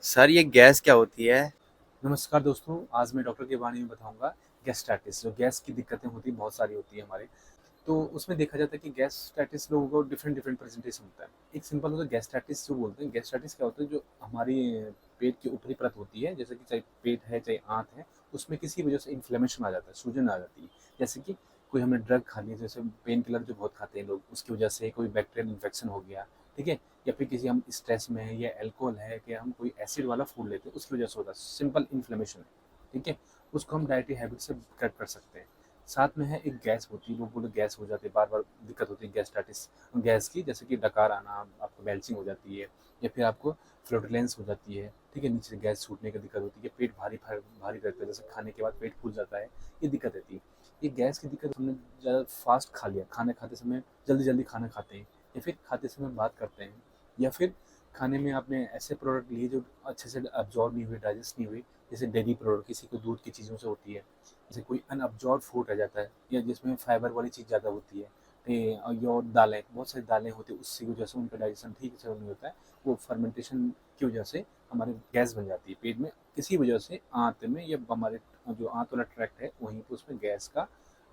Sir ये gas क्या होती है? नमस्कार दोस्तों, आज मैं डॉक्टर के बारे में बताऊँगा गैस्ट्राइटिस। जो गैस की दिक्कतें होती हैं, बहुत सारी होती है हमारे। तो उसमें देखा जाता है कि गैस्ट्राइटिस लोगों को डिफरेंट डिफरेंट प्रेजेंटेशन होता है। एक सिंपल होता है गैस्ट्राइटिस जो बोलते हैं। गैस्ट्राइटिस क्या होता है, जो हमारी पेट की ऊपरी परत होती है, जैसे कि चाहे पेट है चाहे आंत है, उसमें किसी वजह से इन्फ्लेमेशन आ जाता है, सूजन आ जाती है। जैसे कि कोई हमने ड्रग खा लिया, जैसे पेन किलर जो बहुत खाते हैं लोग, उसकी वजह से कोई बैक्टीरियल इन्फेक्शन हो गया, ठीक है। या फिर किसी हम स्ट्रेस में है, या अल्कोहल है, कि हम कोई एसिड वाला फूड लेते हैं, उसकी वजह से होता है सिंपल इन्फ्लेमेशन है, ठीक है। उसको हम डाइटरी हैबिट से कट कर सकते हैं। साथ में है एक गैस होती है, लोग बोले गैस हो जाती है, बार बार दिक्कत होती है गैस्ट्राइटिस गैस की, जैसे कि डकार आना, आपको बेल्चिंग हो जाती है, या फिर आपको फ्लोटुलेंस हो जाती है, ठीक है। नीचे से गैस छूटने की दिक्कत होती है, पेट भारी भारी रहता है, जैसे खाने के बाद पेट फूल जाता है, ये दिक्कत रहती है। ये गैस की दिक्कत, हमने ज़्यादा फास्ट खा लिया, खाना खाते समय जल्दी जल्दी खाना खाते हैं, या फिर खाते समय बात करते हैं, या फिर खाने में आपने ऐसे प्रोडक्ट लिए जो अच्छे से अब्जॉर्ब नहीं हुए, डाइजेस्ट नहीं हुए, जैसे डेयरी प्रोडक्ट, किसी को दूध की चीज़ों से होती है, जैसे कोई अनअब्जॉर्ब फूड रह जाता है, या जिसमें फाइबर वाली चीज़ ज़्यादा होती है, और दालें, बहुत सारी दालें होती है, उसकी वजह से उनका डाइजेशन ठीक से नहीं होता है। वो फर्मेंटेशन की वजह से हमारे गैस बन जाती है पेट में, किसी वजह से आंत में, या हमारे जो आंत वाला ट्रैक्ट है वहीं पर, उसमें गैस का,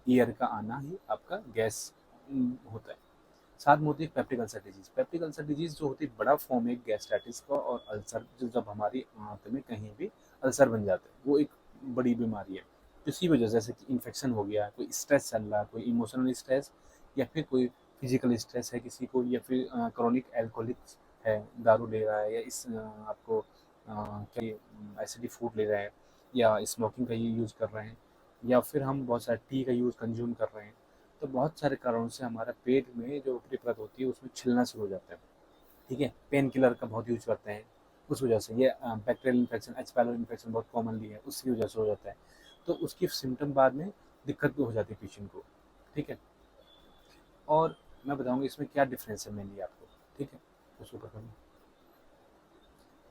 ईयर का आना ही आपका गैस होता है। साथ में होती है peptic ulcer disease. Peptic ulcer disease जो होती है, बड़ा फॉर्म है गैस्ट्राइटिस का, और अल्सर जो जब हमारी आंत में कहीं भी अल्सर बन जाता है, वो एक बड़ी बीमारी है। इसी वजह से, जैसे कि इन्फेक्शन हो गया, कोई स्ट्रेस चल रहा है, कोई इमोशनल स्ट्रेस, या फिर कोई फिजिकल स्ट्रेस है किसी को, या फिर क्रॉनिक एल्कोहलिक है, दारू ले रहा है, या आपको क्या एसिडी फूड ले रहा है, या स्मोकिंग का ये यूज़ कर रहे हैं, या फिर हम बहुत सारे टी का यूज़ कंज्यूम कर रहे हैं। तो बहुत सारे कारणों से हमारा पेट में जो ऊपरी परत होती है, उसमें छिलना शुरू हो जाता है, ठीक है। पेन किलर का बहुत यूज करते हैं, उस वजह से ये bacterial infection, H pylori infection बहुत कॉमनली है, उसकी वजह से हो जाता है। तो उसकी सिम्टम बाद में दिक्कत हो जाती है पेशेंट को, ठीक है। और मैं बताऊंगा इसमें क्या डिफरेंस है मेनली आपको, ठीक है। उसको पता नहीं।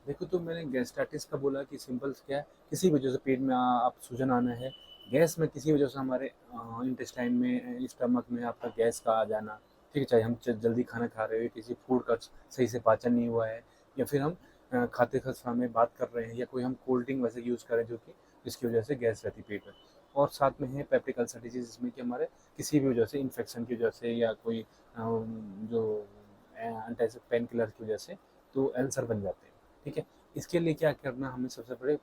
देखो, तो मैंने गैस्ट्राइटिस का बोला कि सिंपल क्या है, किसी वजह से पेट में आप सूजन आना है, गैस में किसी वजह से हमारे इंटेस्टाइन में, स्टमक में आपका गैस का आ जाना, ठीक है। चाहे हम जल्दी खाना खा रहे हो, किसी फूड का सही से पाचन नहीं हुआ है, या फिर हम खाते समय बात कर रहे हैं, या कोई हम कोल्ड ड्रिंक वैसे यूज़ करें, जो कि जिसकी वजह से गैस रहती है पेट में। और साथ में है पेप्टिक अल्सर डिजीज, जिसमें कि हमारे किसी भी वजह से, इन्फेक्शन की वजह से, या कोई जो एंटासिड पेन किलर की वजह से, तो अल्सर बन जाते हैं, ठीक है। इसके लिए क्या करना, हमें सबसे पहले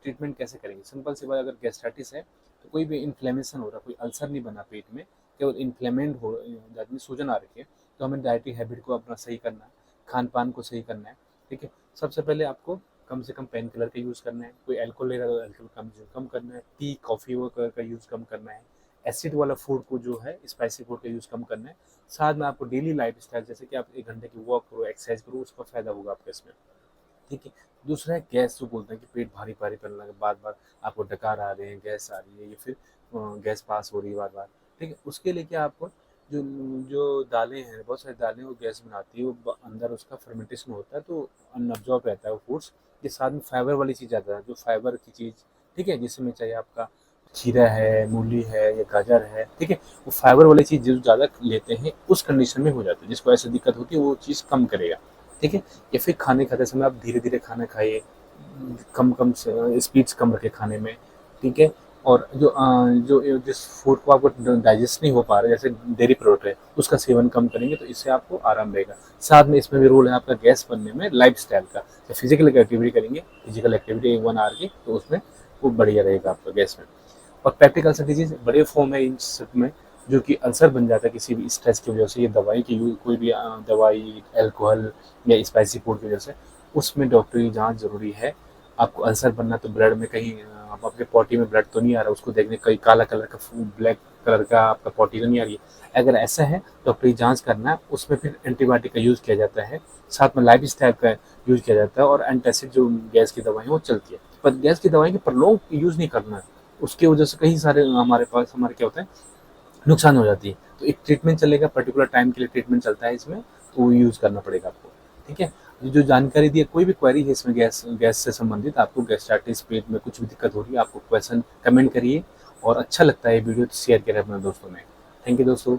ट्रीटमेंट कैसे करेंगे, सिंपल सी बात, अगर गैस्ट्राइटिस है तो कोई भी इन्फ्लेमेशन हो रहा है, कोई अल्सर नहीं बना पेट में, केवल इन्फ्लेमेंट हो, आदमी सूजन आ रखी है, तो हमें डाइटरी हैबिट को अपना सही करना है, खान पान को सही करना है, ठीक है। सबसे पहले आपको कम से कम पेन किलर का यूज़ करना है, कोई एल्कोहल ले रहा है तो एल्कोहल कम करना है, टी कॉफ़ी का यूज़ कम करना है, एसिड वाला फूड को जो है, स्पाइसी फूड का यूज़ कम करना है। साथ में आपको डेली लाइफ स्टाइल, जैसे कि आप 1 घंटे की वॉक करो, एक्सरसाइज करो, उसका फ़ायदा होगा आपका इसमें, ठीक है। दूसरा है गैस, जो बोलते हैं कि पेट भारी भारी करने लगे, बार बार आपको डकार आ रहे हैं, गैस आ रही है, या फिर गैस पास हो रही है बार बार, ठीक है। उसके लिए क्या आपको, जो जो दालें हैं, बहुत सारी दालें वो गैस बनाती है, वो अंदर उसका फर्मेंटेशन होता है, तो अनअब्जॉर्ब रहता है वो फूड्स। के साथ में फाइबर वाली चीज़ आता है, जो फाइबर की चीज़, ठीक है, जिसमें चाहिए आपका खीरा है, मूली है, या गाजर है, ठीक है। वो फाइबर वाली चीज़ जो ज़्यादा लेते हैं, उस कंडीशन में हो जाता है, जिसको ऐसे दिक्कत होती है, वो चीज़ कम करेगा, ठीक है। या फिर खाने खाते समय आप धीरे धीरे खाना खाइए, कम कम स्पीड्स कम रखे खाने में, ठीक है। और जो जिस फूड को आपको डाइजेस्ट नहीं हो पा रहा है, जैसे डेयरी प्रोडक्ट है, उसका सेवन कम करेंगे, तो इससे आपको आराम रहेगा। साथ में इसमें भी रोल है आपका गैस बनने में लाइफ स्टाइल का, तो फिजिकल एक्टिविटी करेंगे, फिजिकल एक्टिविटी 1 आवर की, तो उसमें वो बढ़िया रहेगा आपका गैस में। और पेप्टिक अल्सर डिजीज बड़े फॉर्म है इन सब में, जो कि अल्सर बन जाता है किसी भी स्ट्रेस की वजह से, ये दवाई की कोई भी दवाई, अल्कोहल या स्पाइसी फूड की वजह से, उसमें डॉक्टरी जांच जरूरी है। आपको अल्सर बनना, तो ब्लड में कहीं आप अपने पॉटी में ब्लड तो नहीं आ रहा, उसको देखने, कहीं काला कलर का ब्लैक कलर का आपका पॉटी तो नहीं आ रही है। अगर ऐसा है, डॉक्टरी जांच करना है, उसमें फिर एंटीबायोटिक का यूज़ किया जाता है, साथ में लाइफ स्टाइल का यूज़ किया जाता है, और एंटासिड जो गैस की दवाई है वो चलती है। पर गैस की दवाई की प्रलोंग यूज़ नहीं करना है, उसकी वजह से कई सारे हमारे पास, हमारे क्या होता है, नुकसान हो जाती है। तो एक ट्रीटमेंट चलेगा, पर्टिकुलर टाइम के लिए ट्रीटमेंट चलता है इसमें, तो वो यूज़ करना पड़ेगा आपको, ठीक है। जो जानकारी दी है, कोई भी क्वेरी है इसमें गैस गैस से संबंधित, आपको गैस्ट्राइटिस, पेट में कुछ भी दिक्कत हो रही है, आपको क्वेश्चन कमेंट करिए, और अच्छा लगता है ये वीडियो तो शेयर करें अपने दोस्तों में। थैंक यू दोस्तों।